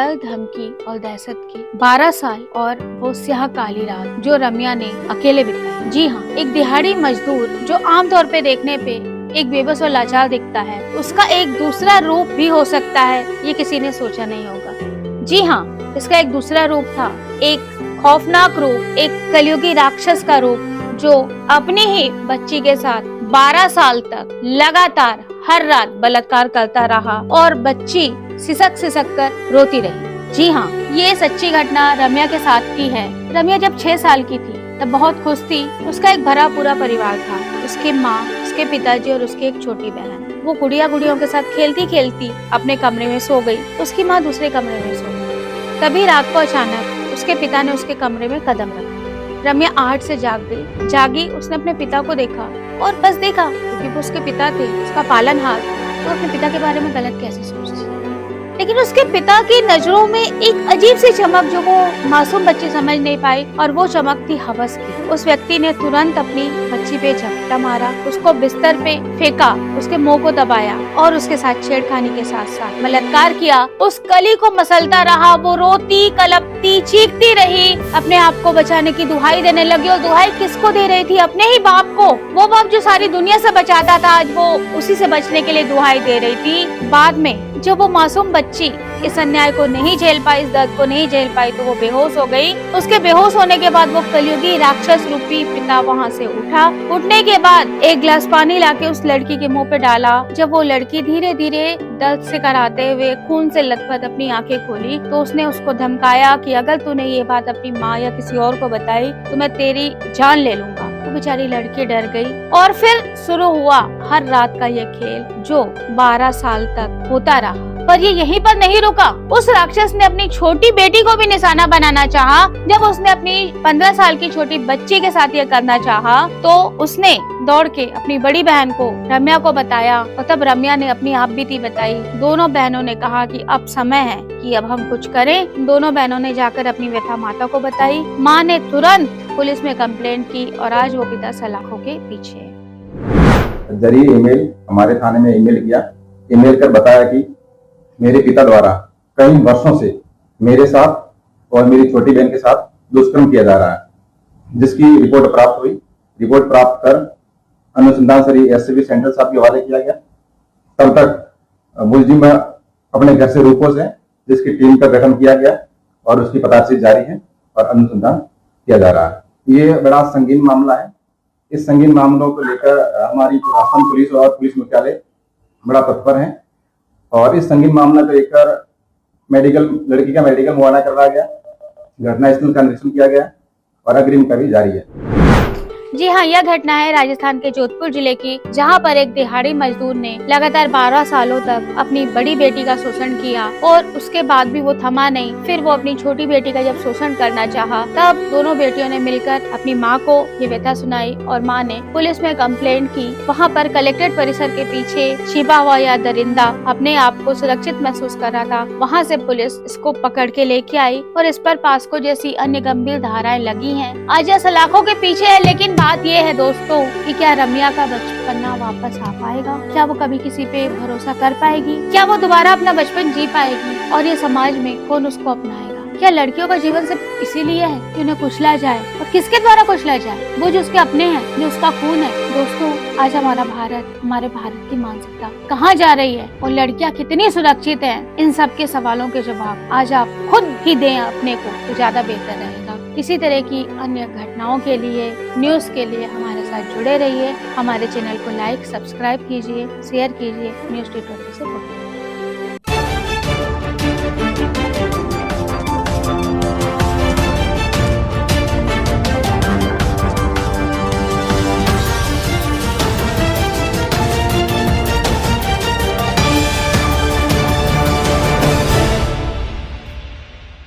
डर, धमकी और दहशत की 12 साल और वो स्याह काली रात जो रम्या ने अकेले बिताई। जी हाँ, एक दिहाड़ी मजदूर जो आमतौर पे देखने पे एक बेबस और लाचार दिखता है, उसका एक दूसरा रूप भी हो सकता है, ये किसी ने सोचा नहीं होगा। जी हाँ, इसका एक दूसरा रूप था, एक खौफनाक रूप, एक कलयुगी राक्षस का रूप जो अपनी ही बच्ची के साथ 12 साल तक लगातार हर रात बलात्कार करता रहा और बच्ची सिसक कर रोती रही। जी हाँ, ये सच्ची घटना रम्या के साथ की है। रम्या जब 6 साल की थी तब बहुत खुश थी। उसका एक भरा पूरा परिवार था, उसकी माँ, उसके पिताजी और उसकी एक छोटी बहन। वो गुड़ियों के साथ खेलती खेलती अपने कमरे में सो गई। उसकी माँ दूसरे कमरे में सो गई। तभी रात को अचानक उसके पिता ने उसके कमरे में कदम रखा। रम्या आहट से जाग गई। जागी, उसने अपने पिता को देखा और बस देखा, क्योंकि वो उसके पिता थे, उसका पालनहार। तो अपने पिता के बारे में गलत कैसे सोचती, लेकिन उसके पिता की नजरों में एक अजीब सी चमक जो वो मासूम बच्ची समझ नहीं पाई, और वो चमक थी हवस की। उस व्यक्ति ने तुरंत अपनी बच्ची पे झपटा मारा, उसको बिस्तर पे फेंका, उसके मुंह को दबाया और उसके साथ छेड़खानी के साथ साथ बलात्कार किया। उस कली को मसलता रहा, वो रोती, कलपती, चीखती रही, अपने आप को बचाने की दुहाई देने लगी। और दुहाई किसको दे रही थी? अपने ही बाप को। वो बाप जो सारी दुनिया से बचाता था, आज वो उसी से बचने के लिए दुहाई दे रही थी। बाद में जब वो मासूम बच्ची इस अन्याय को नहीं झेल पाई, इस दर्द को नहीं झेल पाई, तो वो बेहोश हो गई। उसके बेहोश होने के बाद वो कलयुगी राक्षस रूपी पिता वहाँ से उठा। उठने के बाद एक गिलास पानी लाके उस लड़की के मुंह पे डाला। जब वो लड़की धीरे धीरे दर्द से कराते हुए, खून से लथपथ अपनी आंखें खोली, तो उसने उसको धमकाया कि अगर तूने ये बात अपनी माँ या किसी और को बताई तो मैं तेरी जान ले लूंगा। तो बेचारी लड़की डर गई और फिर शुरू हुआ हर रात का ये खेल जो 12 साल तक होता रहा। पर ये यहीं पर नहीं रुका। उस राक्षस ने अपनी छोटी बेटी को भी निशाना बनाना चाहा। जब उसने अपनी 15 साल की छोटी बच्ची के साथ ये करना चाहा, तो उसने दौड़ के अपनी बड़ी बहन को, रम्या को बताया, और तब रम्या ने अपनी आप बीती बताई। दोनों बहनों ने कहा कि अब समय है कि अब हम कुछ करें। दोनों बहनों ने जाकर अपनी व्यथा माता को बताई। माँ ने तुरंत पुलिस में कंप्लेंट की और आज वो पिता सलाखों के पीछे है। जरिए ईमेल हमारे थाने में ईमेल किया। ईमेल कर बताया कि मेरे पिता द्वारा कई वर्षों से मेरे साथ और मेरी छोटी बहन के साथ दुष्कर्म किया जा रहा है, जिसकी रिपोर्ट प्राप्त हुई। रिपोर्ट प्राप्त कर अनुसंधान सरी एससीबी सेंट्रल साहब के हवाले किया गया। तब तक मुलजिम अपने घर से रूपोस है, जिसकी टीम का गठन किया गया और उसकी पताशील जारी है और अनुसंधान किया जा रहा है। ये बड़ा संगीन मामला है। इस संगीन मामलों को लेकर हमारी प्रशासन, पुलिस और पुलिस मुख्यालय बड़ा तत्पर है और इस संगीन मामला को लेकर लड़की का मेडिकल मुआयना करवाया गया, घटनास्थल का निरीक्षण किया गया और अग्रिम कार्रवाई जारी है। जी हाँ, यह घटना है राजस्थान के जोधपुर जिले की, जहाँ पर एक दिहाड़ी मजदूर ने लगातार 12 सालों तक अपनी बड़ी बेटी का शोषण किया और उसके बाद भी वो थमा नहीं। फिर वो अपनी छोटी बेटी का जब शोषण करना चाहा, तब दोनों बेटियों ने मिलकर अपनी माँ को ये व्यथा सुनाई और माँ ने पुलिस में कंप्लेंट की। वहाँ पर कलेक्ट्रेट परिसर के पीछे छिपा हुआ यह दरिंदा अपने आप को सुरक्षित महसूस कर रहा था। वहाँ से पुलिस इसको पकड़ के लेके आई और इस पर पास्को जैसी अन्य गंभीर धाराएं लगी हैं। आज यह सलाखों के पीछे है, लेकिन बात ये है दोस्तों कि क्या रम्या का बचपना वापस आ पाएगा? क्या वो कभी किसी पे भरोसा कर पाएगी? क्या वो दोबारा अपना बचपन जी पाएगी? और ये समाज में कौन उसको अपनाएगा? क्या लड़कियों का जीवन सिर्फ इसीलिए है कि उन्हें कुचला जाए? और किसके द्वारा कुचला जाए? वो जो उसके अपने हैं, जो उसका खून है। दोस्तों, आज हमारा भारत, हमारे भारत की मानसिकता कहाँ जा रही है और लड़कियाँ कितनी सुरक्षित हैं? इन सब के सवालों के जवाब आज आप खुद ही दें अपने को, तो ज्यादा बेहतर रहेगा। इसी तरह की अन्य घटनाओं के लिए, न्यूज के लिए हमारे साथ जुड़े रहिए। हमारे चैनल को लाइक, सब्सक्राइब कीजिए, शेयर कीजिए। न्यूज 220 से